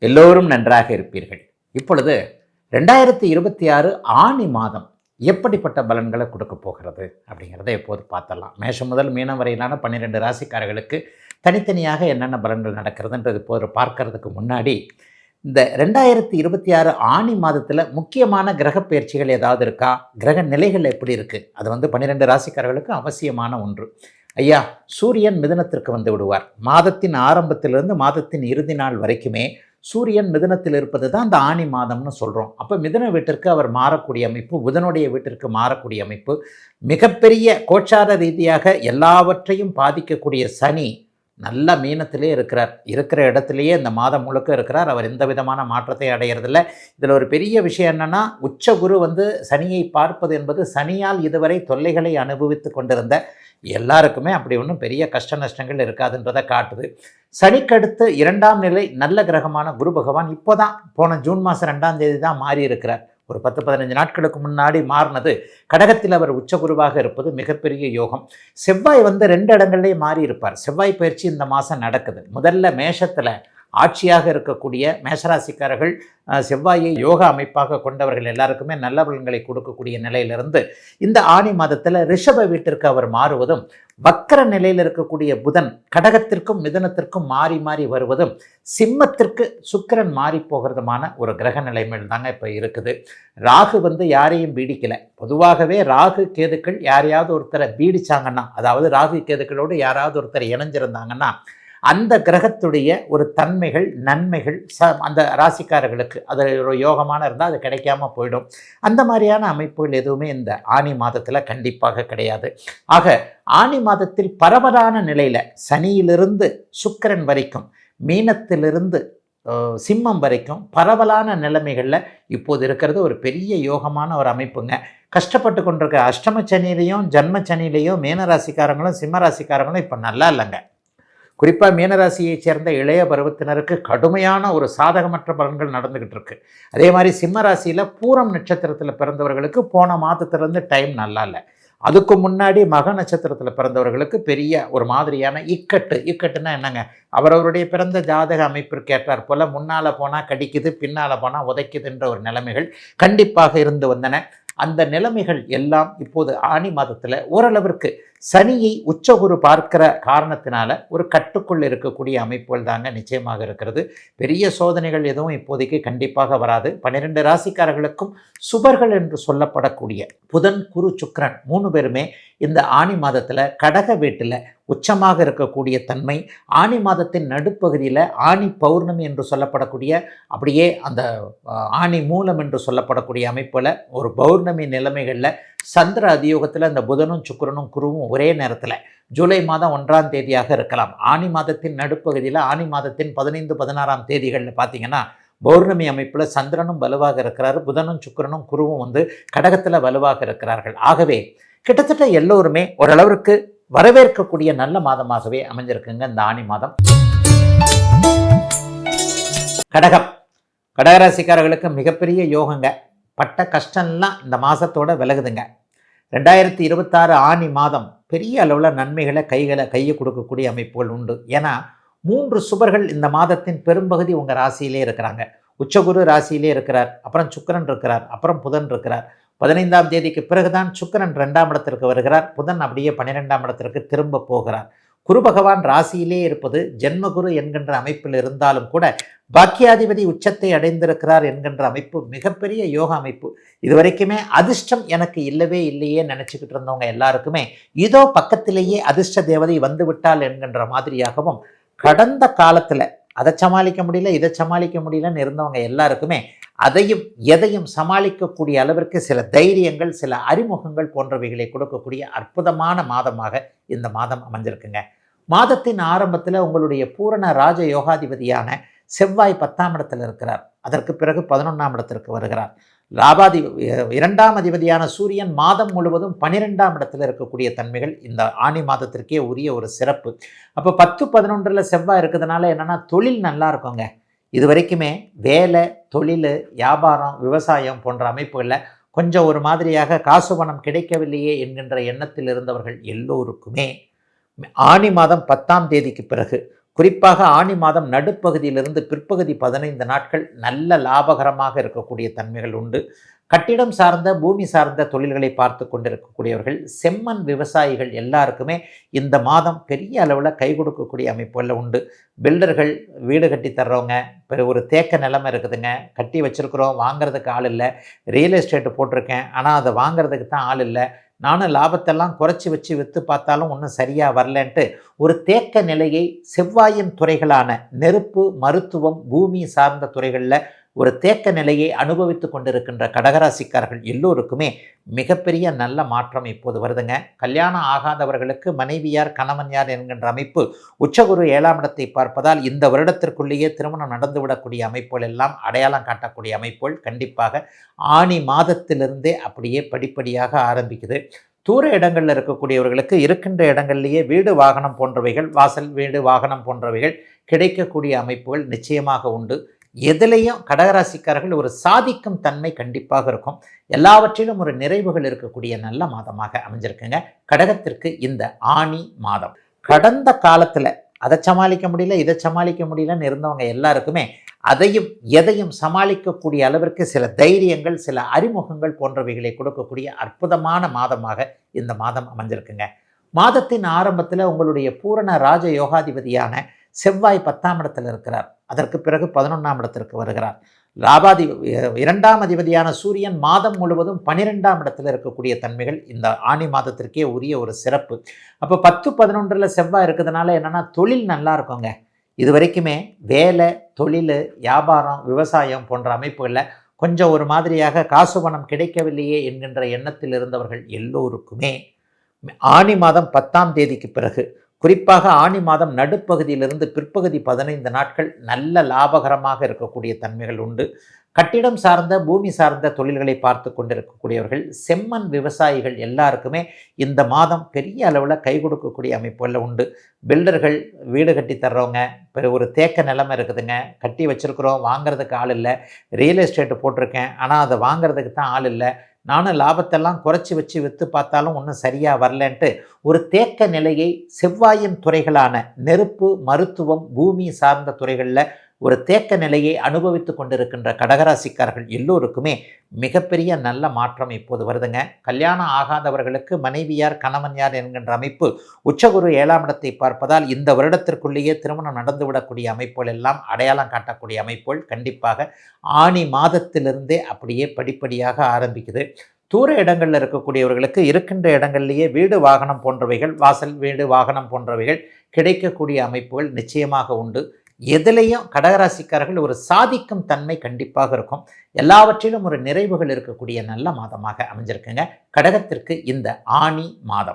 எல்லோரும் நன்றாக இருப்பீர்கள். இப்பொழுது 2026 ஆனி மாதம் எப்படிப்பட்ட பலன்களை கொடுக்க போகிறது அப்படிங்கிறத எப்போது பார்த்தலாம். மேஷம் முதல் மீனம் வரையிலான 12 ராசிக்காரர்களுக்கு தனித்தனியாக என்னென்ன பலன்கள் நடக்கிறதுன்றது இப்போது பார்க்கறதுக்கு முன்னாடி, இந்த 2026 ஆனி மாதத்தில் முக்கியமான கிரக பயிற்சிகள் ஏதாவது இருக்கா, கிரக நிலைகள் எப்படி இருக்குது, அது 12 ராசிக்காரர்களுக்கு அவசியமான ஒன்று. ஐயா, சூரியன் மிதுனத்திற்கு வந்து விடுவார். மாதத்தின் ஆரம்பத்திலிருந்து மாதத்தின் இறுதி நாள் வரைக்குமே சூரியன் மிதுனத்தில் இருப்பது தான் இந்த ஆனி மாதம்னு சொல்கிறோம். அப்போ மிதுன வீட்டிற்கு அவர் மாறக்கூடிய அமைப்பு, புதனுடைய வீட்டிற்கு மாறக்கூடிய அமைப்பு, மிகப்பெரிய கோச்சார ரீதியாக எல்லாவற்றையும் பாதிக்கக்கூடிய சனி நல்ல மீனத்திலே இருக்கிறார். இருக்கிற இடத்துலையே இந்த மாதம் முழுக்க இருக்கிறார். அவர் எந்த விதமான மாற்றத்தை அடையிறதில்லை. இதில் ஒரு பெரிய விஷயம் என்னென்னா, உச்ச குரு சனியை பார்ப்பது என்பது சனியால் இதுவரை தொல்லைகளை அனுபவித்து கொண்டிருந்த எல்லாருக்குமே அப்படி ஒன்றும் பெரிய கஷ்ட நஷ்டங்கள் இருக்காதுன்றதை காட்டுது. சனிக்கடுத்து 2ஆம் நிலை நல்ல கிரகமான குரு பகவான் இப்போ தான் போன ஜூன் மாதம் 2ஆம் தேதி தான் மாறி இருக்கிறார். ஒரு 10-15 நாட்களுக்கு முன்னாடி மாறினது. கடகத்தில் அவர் உச்சகுருவாக இருப்பது மிகப்பெரிய யோகம். செவ்வாய் 2 இடங்கள்லேயே மாறி இருப்பார். செவ்வாய் பயிற்சி இந்த மாதம் நடக்குது. முதல்ல மேஷத்தில் ஆட்சியாக இருக்கக்கூடிய மேஷராசிக்காரர்கள் செவ்வாயை யோகா அமைப்பாக கொண்டவர்கள் எல்லாருக்குமே நல்ல பலன்களை கொடுக்கக்கூடிய நிலையிலிருந்து இந்த ஆனி மாதத்தில் ரிஷப வீட்டிற்கு அவர் மாறுவதும், வக்கர நிலையில் இருக்கக்கூடிய புதன் கடகத்திற்கும் மிதுனத்திற்கும் மாறி மாறி வருவதும், சிம்மத்திற்கு சுக்கிரன் மாறி போகிறதுமான ஒரு கிரக நிலைமையில் தாங்க இப்போ இருக்குது. ராகு யாரையும் பீடிக்கலை. பொதுவாகவே ராகு கேதுக்கள் யாரையாவது ஒருத்தரை பீடிச்சாங்கன்னா, அதாவது ராகு கேதுக்களோடு யாராவது ஒருத்தர் இணைஞ்சிருந்தாங்கன்னா, அந்த கிரகத்துடைய ஒரு தன்மைகள் நன்மைகள் அந்த ராசிக்காரர்களுக்கு அது ஒரு யோகமான இருந்தால் அது கிடைக்காம போயிடும். அந்த மாதிரியான அமைப்புகள் எதுவுமே இந்த ஆனி மாதத்தில் கண்டிப்பாக கிடையாது. ஆக ஆனி மாதத்தில் பரவலான நிலையில் சனியிலிருந்து சுக்கிரன் வரைக்கும், மீனத்திலிருந்து சிம்மம் வரைக்கும் பரவலான நிலைமைகளில் இப்போது இருக்கிறது ஒரு பெரிய யோகமான ஒரு அமைப்புங்க. கஷ்டப்பட்டு கொண்டிருக்க அஷ்டம சனியிலையும் ஜன்ம சனியிலையும் மீனராசிக்காரங்களும் சிம்ம ராசிக்காரங்களும் இப்போ நல்லா இல்லைங்க. குறிப்பாக மீனராசியை சேர்ந்த இளைய பருவத்தினருக்கு கடுமையான ஒரு சாதகமற்ற பலன்கள் நடந்துக்கிட்டு இருக்கு. அதே மாதிரி சிம்ம ராசியில் பூரம் நட்சத்திரத்தில் பிறந்தவர்களுக்கு போன மாதத்திலிருந்து டைம் நல்லா இல்லை. அதுக்கு முன்னாடி மக நட்சத்திரத்தில் பிறந்தவர்களுக்கு பெரிய ஒரு மாதிரியான இக்கட்டுன்னா என்னங்க, அவரவருடைய பிறந்த ஜாதக அமைப்பிற்கு ஏற்றார் போல் முன்னால் போனால் கடிக்குது, பின்னால் போனால் உதைக்குதுன்ற ஒரு நிலைமைகள் கண்டிப்பாக இருந்து வந்தன. அந்த நிலைமைகள் எல்லாம் இப்போது ஆனி மாதத்தில் ஓரளவிற்கு சனியை உச்சகுரு பார்க்கிற காரணத்தினால ஒரு கட்டுக்குள் இருக்கக்கூடிய அமைப்புகள் தாங்க நிச்சயமாக இருக்கிறது. பெரிய சோதனைகள் எதுவும் இப்போதைக்கு கண்டிப்பாக வராது. 12 ராசிக்காரர்களுக்கும் சுபர்கள் என்று சொல்லப்படக்கூடிய புதன் குரு சுக்கிரன் 3 பேருமே இந்த ஆனி மாதத்தில் கடக வீட்டில் உச்சமாக இருக்கக்கூடிய தன்மை, ஆனி மாதத்தின் நடுப்பகுதியில் ஆனி பௌர்ணமி என்று சொல்லப்படக்கூடிய, அப்படியே அந்த ஆனி மூலம் என்று சொல்லப்படக்கூடிய அமைப்பில் ஒரு பௌர்ணமி நிலைமைகளில் சந்திர அதியோகத்தில் அந்த புதனும் சுக்கிரனும் குருவும் ஒரே நேரத்தில் ஜூலை மாதம் 1ஆம் தேதியாக இருக்கலாம். ஆனி மாதத்தின் நடுப்பகுதியில் ஆனி மாதத்தின் 15-16ஆம் தேதிகளில் பார்த்தீங்கன்னா பௌர்ணமி அமைப்பில் சந்திரனும் வலுவாக இருக்கிறார், புதனும் சுக்கிரனும் குருவும் கடகத்தில் வலுவாக இருக்கிறார்கள். ஆகவே கிட்டத்தட்ட எல்லோருமே ஓரளவிற்கு வரவேற்கக்கூடிய நல்ல மாதமாகவே அமைஞ்சிருக்குங்க இந்த ஆனி மாதம். கடகராசிக்காரர்களுக்கு மிகப்பெரிய யோகங்க. பட்ட கஷ்டம்லாம் இந்த மாதத்தோட விலகுதுங்க. 2026 ஆனி மாதம் பெரிய அளவில் நன்மைகளை கையை கொடுக்கக்கூடிய அமைப்புகள் உண்டு. ஏன்னா 3 சுபர்கள் இந்த மாதத்தின் பெரும்பகுதி உங்கள் ராசியிலே இருக்கிறாங்க. உச்சகுரு ராசியிலே இருக்கிறார், அப்புறம் சுக்கிரன் இருக்கிறார், அப்புறம் புதன் இருக்கிறார். 15ஆம் தேதிக்கு பிறகுதான் சுக்கிரன் 2ஆம் இடத்திற்கு வருகிறார். புதன் அப்படியே 12ஆம் இடத்திற்கு திரும்ப போகிறார். குரு பகவான் ராசியிலே இருப்பது ஜென்மகுரு என்கின்ற அமைப்பில் இருந்தாலும் கூட பாக்கியாதிபதி உச்சத்தை அடைந்திருக்கிறார் என்கின்ற அமைப்பு மிகப்பெரிய யோக அமைப்பு. இதுவரைக்குமே அதிர்ஷ்டம் எனக்கு இல்லவே இல்லையே நினச்சிக்கிட்டு இருந்தவங்க எல்லாருக்குமே இதோ பக்கத்திலேயே அதிர்ஷ்ட தேவதை வந்து விட்டால் என்கின்ற மாதிரியாகவும், கடந்த காலத்தில் அதை சமாளிக்க முடியல இதை சமாளிக்க முடியலன்னு இருந்தவங்க எல்லாருக்குமே அதையும் எதையும் சமாளிக்கக்கூடிய அளவிற்கு சில தைரியங்கள், சில அறிமுகங்கள் போன்றவைகளை கொடுக்கக்கூடிய அற்புதமான மாதமாக இந்த மாதம் அமைஞ்சிருக்குங்க. மாதத்தின் ஆரம்பத்தில் உங்களுடைய பூரண ராஜ யோகாதிபதியான செவ்வாய் 10ஆம் இடத்தில் இருக்கிறார். அதற்கு பிறகு 11ஆம் இடத்திற்கு வருகிறார். 2ஆம் அதிபதியான சூரியன் மாதம் முழுவதும் 12ஆம் இடத்தில் இருக்கக்கூடிய தன்மைகள் இந்த ஆனி மாதத்திற்கே உரிய ஒரு சிறப்பு. அப்போ 10-11 செவ்வாய் இருக்கிறதுனால என்னென்னா தொழில் நல்லா இருக்குங்க. இது வரைக்குமே வேலை, தொழில், வியாபாரம், விவசாயம் போன்ற அமைப்புகளில் கொஞ்சம் ஒரு மாதிரியாக காசு பணம் கிடைக்கவில்லையே என்கின்ற எண்ணத்தில் இருந்தவர்கள் எல்லோருக்குமே ஆனி மாதம் 10ஆம் தேதிக்கு பிறகு குறிப்பாக ஆனி மாதம் நடுப்பகுதியிலிருந்து பிற்பகுதி 15 நாட்கள் நல்ல லாபகரமாக இருக்கக்கூடிய தன்மைகள் உண்டு. கட்டிடம் சார்ந்த பூமி சார்ந்த தொழில்களை பார்த்து கொண்டிருக்கக்கூடியவர்கள், செம்மண் விவசாயிகள் எல்லாருக்குமே இந்த மாதம் பெரிய அளவில் கை கொடுக்கக்கூடிய அமைப்புகளில் உண்டு. பில்டர்கள் வீடு கட்டி தர்றவங்க, இப்போ ஒரு தேக்க நிலைமை இருக்குதுங்க, கட்டி வச்சுருக்குறோம், வாங்கிறதுக்கு ஆள் இல்லை, ரியல் எஸ்டேட்டு போட்டிருக்கேன் ஆனால் அதை வாங்கிறதுக்கு தான் ஆள் இல்லை, நானும் லாபத்தெல்லாம் குறைச்சி வச்சு விற்று பார்த்தாலும் ஒன்றும் சரியாக வரலன்ட்டு ஒரு தேக்க நிலையை செவ்வாயின் துறைகளான நெருப்பு, மருத்துவம், பூமி சார்ந்த துறைகளில் ஒரு தேக்க நிலையை அனுபவித்து கொண்டிருக்கின்ற கடகராசிக்காரர்கள் எல்லோருக்குமே மிகப்பெரிய நல்ல மாற்றம் இப்போது வருதுங்க. கல்யாணம் ஆகாதவர்களுக்கு மனைவியார் கணவன் யார் என்கின்ற அமைப்பு உச்சகுரு 7ஆம் இடத்தை பார்ப்பதால் இந்த வருடத்திற்குள்ளேயே திருமணம் நடந்துவிடக்கூடிய அமைப்புகள் எல்லாம் அடையாளம் காட்டக்கூடிய அமைப்புகள் கண்டிப்பாக ஆனி மாதத்திலிருந்தே அப்படியே படிப்படியாக ஆரம்பிக்குது. தூர இடங்களில் இருக்கக்கூடியவர்களுக்கு இருக்கின்ற இடங்கள்லேயே வீடு வாகனம் போன்றவைகள், வாசல் வீடு வாகனம் போன்றவைகள் கிடைக்கக்கூடிய அமைப்புகள் நிச்சயமாக உண்டு. எதிலையும் கடகராசிக்காரர்கள் ஒரு சாதிக்கும் தன்மை கண்டிப்பாக இருக்கும். எல்லாவற்றிலும் ஒரு நிறைவுகள் இருக்கக்கூடிய நல்ல மாதமாக அமைஞ்சிருக்குங்க கடகத்திற்கு இந்த ஆனி மாதம். கடந்த காலத்தில் அதை சமாளிக்க முடியல, இதை சமாளிக்க முடியலன்னு இருந்தவங்க எல்லாருக்குமே அதையும் எதையும் சமாளிக்கக்கூடிய அளவிற்கு சில தைரியங்கள், சில அறிமுகங்கள் போன்றவைகளை கொடுக்கக்கூடிய அற்புதமான மாதமாக இந்த மாதம் அமைஞ்சிருக்குங்க. மாதத்தின் ஆரம்பத்தில் உங்களுடைய பூரண ராஜ யோகாதிபதியான செவ்வாய் 10ஆம் இடத்தில் இருக்கிறார். அதற்கு பிறகு 11ஆம் இடத்திற்கு வருகிறார். லாபாதி 2ஆம் அதிபதியான சூரியன் மாதம் முழுவதும் 12ஆம் இடத்தில் இருக்கக்கூடிய தன்மைகள் இந்த ஆனி மாதத்திற்கே உரிய ஒரு சிறப்பு. அப்போ 10, 11 செவ்வாய் இருக்கிறதுனால என்னென்னா தொழில் நல்லா இருக்குங்க. இது வரைக்குமே வேலை, தொழில், வியாபாரம், விவசாயம் போன்ற அமைப்புகளில் கொஞ்சம் ஒரு மாதிரியாக காசு பணம் கிடைக்கவில்லையே என்கின்ற எண்ணத்தில் இருந்தவர்கள் எல்லோருக்குமே ஆனி மாதம் 10ஆம் தேதிக்கு பிறகு, குறிப்பாக ஆனி மாதம் நடுப்பகுதியிலிருந்து பிற்பகுதி 15 நாட்கள் நல்ல லாபகரமாக இருக்கக்கூடிய தன்மைகள் உண்டு. கட்டிடம் சார்ந்த பூமி சார்ந்த தொழில்களை பார்த்து கொண்டிருக்கக்கூடியவர்கள், செம்மண் விவசாயிகள் எல்லாருக்குமே இந்த மாதம் பெரிய அளவில் கை கொடுக்கக்கூடிய அமைப்புகளில் உண்டு. பில்டர்கள் வீடு கட்டி தர்றவங்க, இப்போ ஒரு தேக்க நிலைமை இருக்குதுங்க, கட்டி வச்சுருக்குறோம், வாங்கிறதுக்கு ஆள் இல்லை, ரியல் எஸ்டேட்டு போட்டிருக்கேன் ஆனால் அதை வாங்கிறதுக்கு தான் ஆள் இல்லை, நானும் லாபத்தெல்லாம் குறைச்சி வச்சு விற்று பார்த்தாலும் ஒன்றும் சரியாக வரலன்ட்டு ஒரு தேக்க நிலையை செவ்வாயின் துறைகளான நெருப்பு, மருத்துவம், பூமி சார்ந்த துறைகளில் ஒரு தேக்க நிலையை அனுபவித்து கொண்டிருக்கின்ற கடகராசிக்காரர்கள் எல்லோருக்குமே மிகப்பெரிய நல்ல மாற்றம் இப்போது வருதுங்க. கல்யாணம் ஆகாதவர்களுக்கு மனைவியார் கணவன் யார் என்கின்ற அமைப்பு உச்சகுரு 7ஆம் இடத்தை பார்ப்பதால் இந்த வருடத்திற்குள்ளேயே திருமணம் நடந்துவிடக்கூடிய அமைப்புகள் எல்லாம் அடையாளம் காட்டக்கூடிய அமைப்புகள் கண்டிப்பாக ஆனி மாதத்திலிருந்தே அப்படியே படிப்படியாக ஆரம்பிக்குது. தூர இடங்களில் இருக்கக்கூடியவர்களுக்கு இருக்கின்ற இடங்கள்லேயே வீடு வாகனம் போன்றவைகள், வாசல் வீடு வாகனம் போன்றவைகள் கிடைக்கக்கூடிய அமைப்புகள் நிச்சயமாக உண்டு. எதிலையும் கடகராசிக்காரர்கள் ஒரு சாதிக்கும் தன்மை கண்டிப்பாக இருக்கும். எல்லாவற்றிலும் ஒரு நிறைவுகள் இருக்கக்கூடிய நல்ல மாதமாக அமைஞ்சிருக்குங்க கடகத்திற்கு இந்த ஆனி மாதம்.